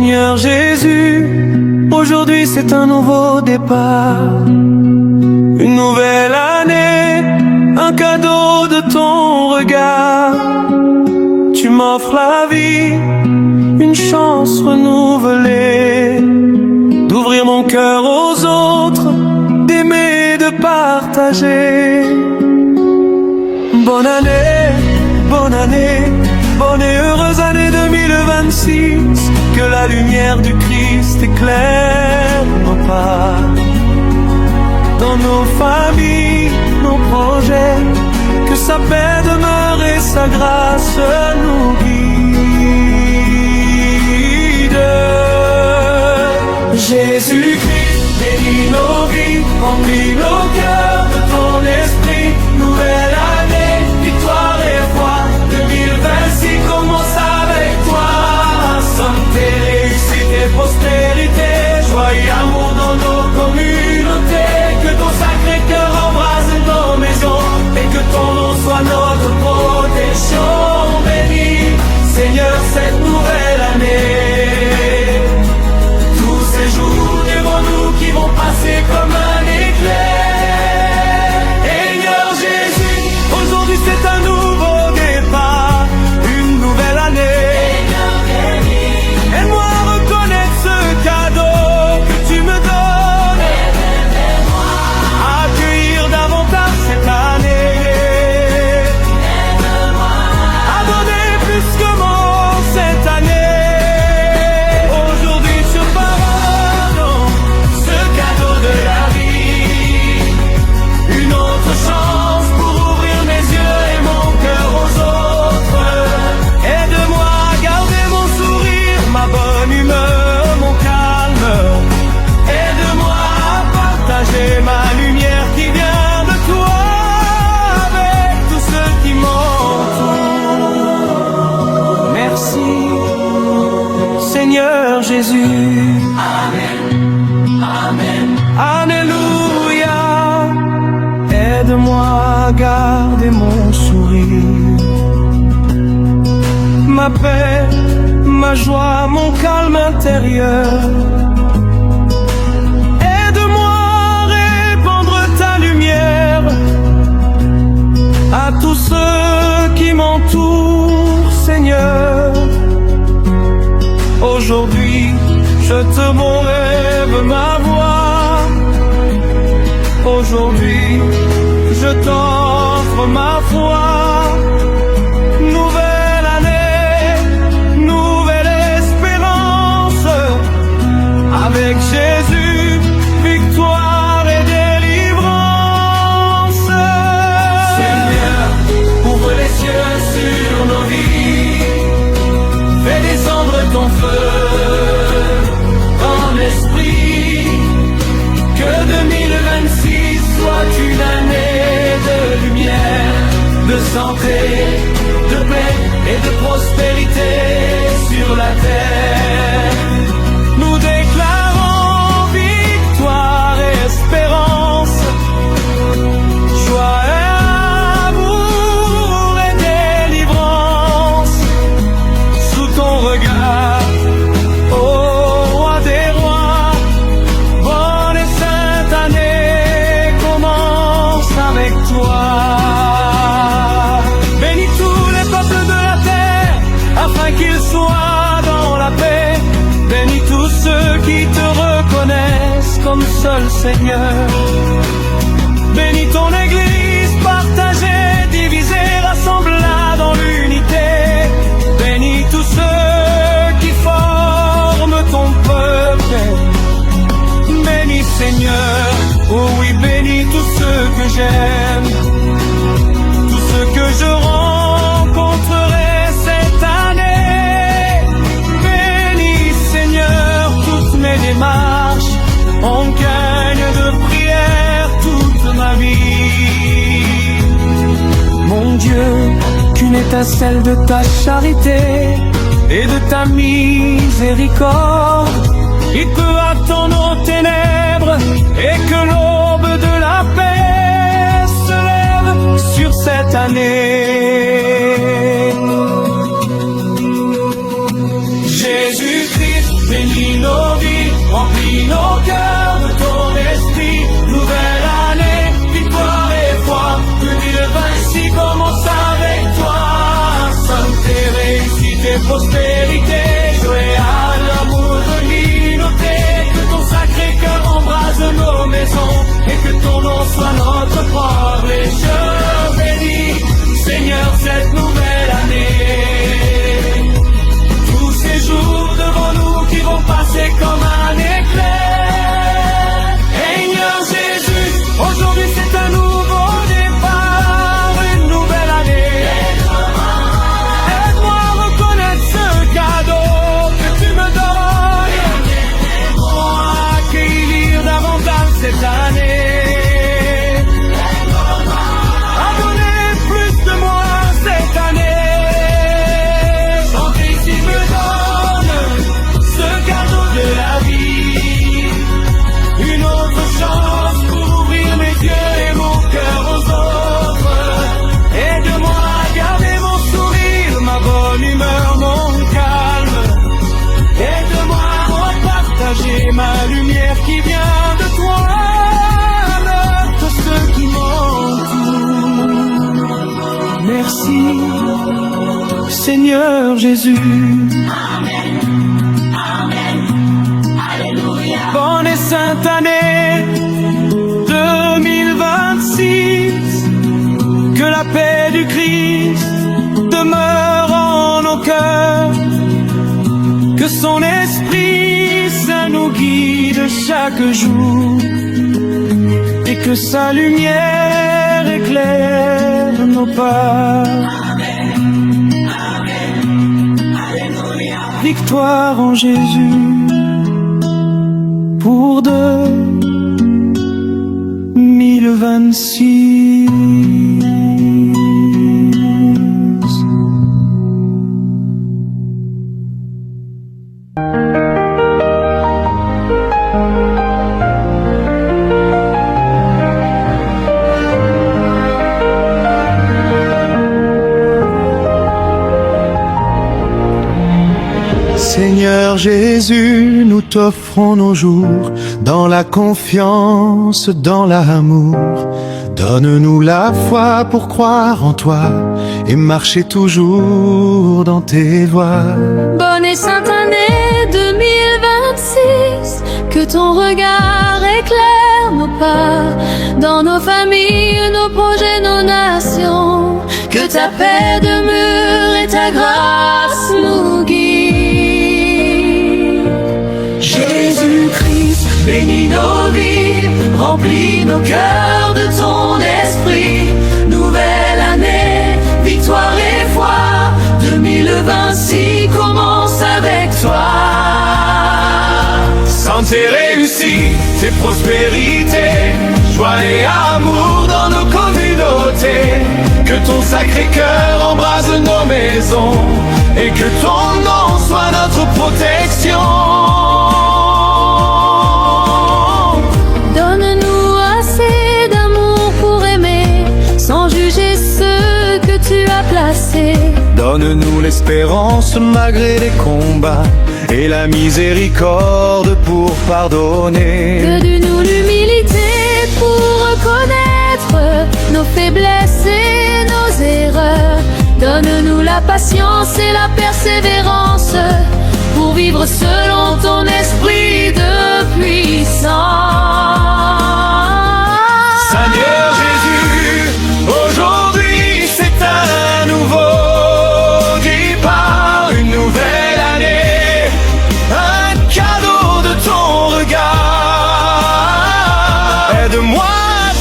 Seigneur Jésus, aujourd'hui c'est un nouveau départ, une nouvelle année, un cadeau de ton regard. Tu m'offres la vie, une chance renouvelée, d'ouvrir mon cœur aux autres, d'aimer, de partager. Bonne année, bonne année, bonne et heureuse année 2026. Que la lumière du Christ éclaire nos pas, dans nos familles, nos projets. Que sa paix demeure et sa grâce nous guide. Jésus-Christ, bénis nos vies, remplis nos cœurs de ton esprit. Nouvelle année, victoire et foi, 2026 commence avec toi. Santé, réussite et prospérité, joie et amour dans nos communautés. Que ton sacré cœur embrase nos maisons et que ton nom soit notre protection. Bénis, Seigneur, cette nouvelle année. Tous ces jours devant nous qui vont passer comme un éclair. Seigneur Jésus, aujourd'hui c'est un nouveau départ, une nouvelle année. Aide-moi à reconnaître ce cadeau que tu me donnes, à accueillir davantage cette année, à donner plus que moi cette année. Aujourd'hui je pardonne ce cadeau de la vie, une autre chance pour ouvrir mes yeux et mon cœur aux autres. Aide-moi à garder mon sourire, ma bonne humeur, mon calme. Aide-moi à partager ma lumière qui vient de toi avec tous ceux qui m'entourent. Merci, Seigneur Jésus. Amen. Amen. Alléluia. Aide-moi à garder mon sourire, ma paix, ma joie, mon calme intérieur. Aide-moi à répandre ta lumière à tous ceux qui m'entourent, Seigneur. Aujourd'hui, je te m'enlève ma voix. Aujourd'hui, je t'offre ma foi. Nouvelle année, nouvelle espérance. Avec Jésus, victoire et délivrance. Seigneur, ouvre les cieux sur nos vies. Fais descendre ton feu dans l'esprit. Que 2026 soit une année de lumière, de santé, de paix et de prospérité sur la terre. Nous déclarons victoire et espérance, joie et amour et délivrance. Sous ton regard, ô roi des rois, bonne et sainte année commence avec toi. Bénis tous les peuples de la terre, afin qu'ils soient dans la paix. Bénis tous ceux qui te reconnaissent comme seul Seigneur. Bénis ton Église partagée, divisée, rassemblée dans l'unité. Bénis tous ceux qui forment ton peuple. Bénis Seigneur, oh oui, bénis tous ceux que j'aime, tous ceux que je rencontrerai cette année. Bénis Seigneur toutes mes démarches, en gagne de prière toute ma vie. Mon Dieu, qu'une étincelle de ta charité et de ta miséricorde, il peut attendre aux ténèbres et que l'aube de la paix se lève sur cette année. Jésus-Christ, bénis prospérité, joyeux l'amour de l'innoté, que ton sacré cœur embrase nos maisons et que ton nom soit notre propre. Et je bénis, Seigneur, cette nouvelle année. Tous ces jours devant nous qui vont passer comme un éclair. Seigneur Jésus, aujourd'hui c'est un nouveau départ, une nouvelle année. Aide-moi à reconnaître ce cadeau que tu me donnes. Aide-moi à accueillir davantage cette année. À donner plus de moi cette année. Sans Christ il me donne ce cadeau de la vie. Une autre chance pour ouvrir mes yeux et mon cœur aux autres. Aide-moi à garder mon sourire, ma bonne humeur, mon calme. Aide-moi à repartager ma lumière qui vient de toi, avec ceux qui m'entourent. Merci, Seigneur Jésus. Bonne et sainte année 2026, que la paix du Christ demeure en nos cœurs, que son esprit saint nous guide chaque jour et que sa lumière éclaire nos pas. Victoire en Jésus pour 2026. Seigneur Jésus, nous t'offrons nos jours dans la confiance, dans l'amour. Donne-nous la foi pour croire en toi et marcher toujours dans tes voies. Bonne et sainte année 2026, que ton regard éclaire nos pas, dans nos familles, nos projets, nos nations, que ta paix demeure et ta grâce nous guide. Jésus-Christ, bénis nos vies, remplis nos cœurs de ton esprit. Nouvelle année, victoire et foi, 2026 commence avec toi. Santé, réussite et prospérité, joie et amour dans nos communautés, que ton sacré cœur embrase nos maisons et que ton nom soit notre protection. Donne-nous assez d'amour pour aimer, sans juger ceux que tu as placés. Donne-nous l'espérance malgré les combats et la miséricorde pour pardonner. Donne-nous l'humilité pour reconnaître nos faiblesses et nos erreurs. Donne-nous la patience et la persévérance pour vivre selon ton esprit de puissance. Seigneur Jésus, aujourd'hui c'est un nouveau départ, une nouvelle année, un cadeau de ton regard. Aide-moi à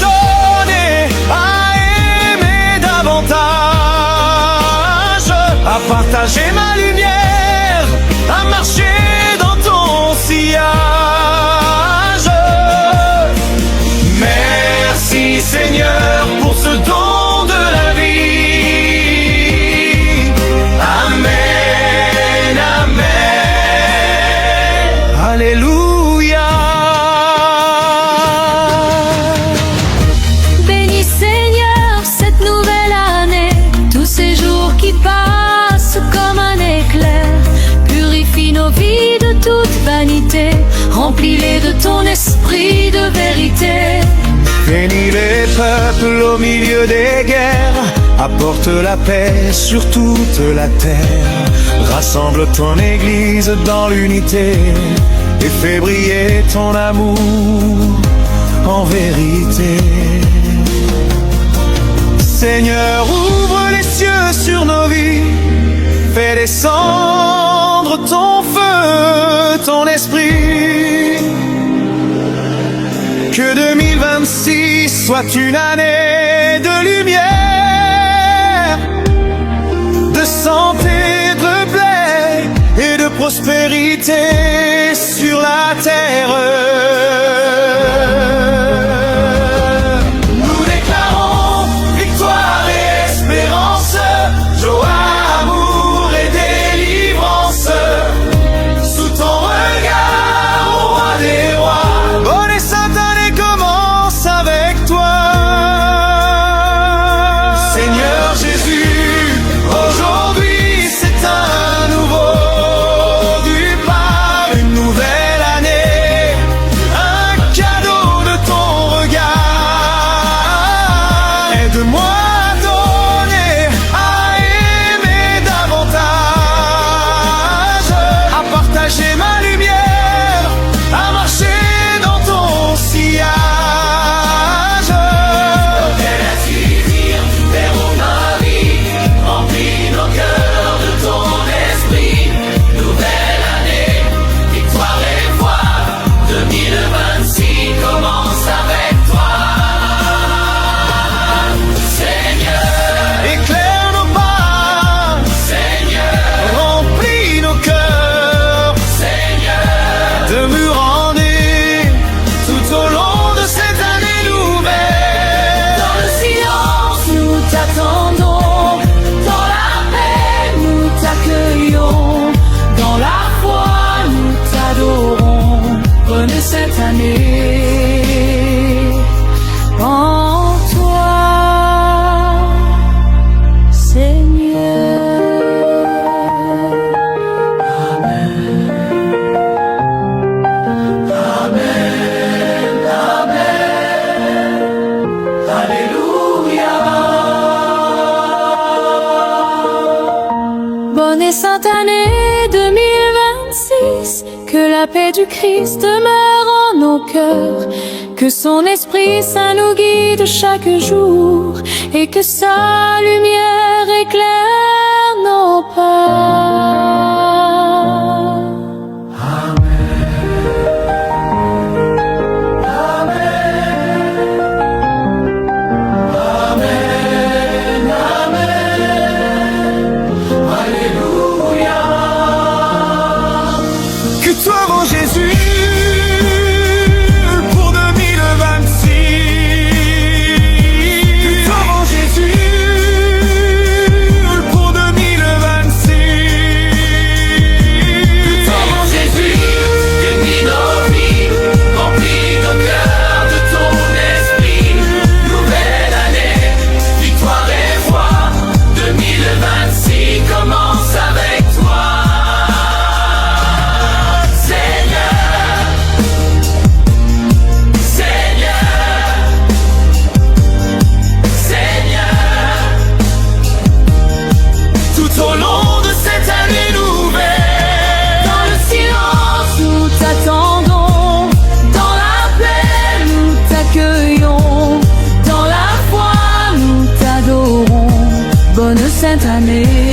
donner, à aimer davantage, à partager ma lumière, à marcher dans ton sillage. Merci Seigneur pour ce don de la vie. Amen, amen. Alléluia. Bénis Seigneur cette nouvelle année, tous ces jours qui passent comme un éclair. Purifie nos vies de toute vanité, remplis-les de ton esprit de vérité. Bénis les peuples au milieu des guerres, apporte la paix sur toute la terre. Rassemble ton Église dans l'unité et fais briller ton amour en vérité. Seigneur, ouvre les cieux sur nos vies, fais descendre ton feu, ton esprit. Que 2026 soit une année de lumière, de santé, de paix et de prospérité sur la terre. Nous déclarons victoire et espérance, joie, amour et délivrance. Sous ton regard, ô roi des rois, bonne et sainte année commence avec toi. Seigneur Jésus, aujourd'hui c'est un nouveau départ, une nouvelle année, un cadeau de ton regard. Aide-moi à donner, à aimer davantage, à partager ma lumière, à marcher dans ton sillage. Fais la lumière, vers ma vie, remplis nos cœurs de ton esprit. Nouvelle année, victoire et foi, 2026 commence avec toi. Seigneur, Éclaire nos pas, Seigneur, remplis nos cœurs Seigneur, de murs en nez tout au long de cette année nouvelle. Dans le silence, nous t'attendons. Dans la paix, nous t'accueillons. Dans la foi, nous t'adorons. Bonne cette année en toi, Seigneur. Bonne et sainte année 2026, que la paix du Christ demeure en nos cœurs, que son Esprit Saint nous guide chaque jour, et que sa lumière éclaire nos pas. Que toi, mon Jésus, pour 2026. Que toi, mon Jésus, pour 2026. que toi, mon Jésus, unis nos vies, remplis nos cœurs de ton esprit. Nouvelle année, victoire et foi, 2026 commence avec toi. Seigneur, Seigneur, Seigneur, Tout au long de cette année nouvelle. Dans le silence, nous t'attendons. Dans la paix, nous t'accueillons. Dans la foi, nous t'adorons. Bonne sainte année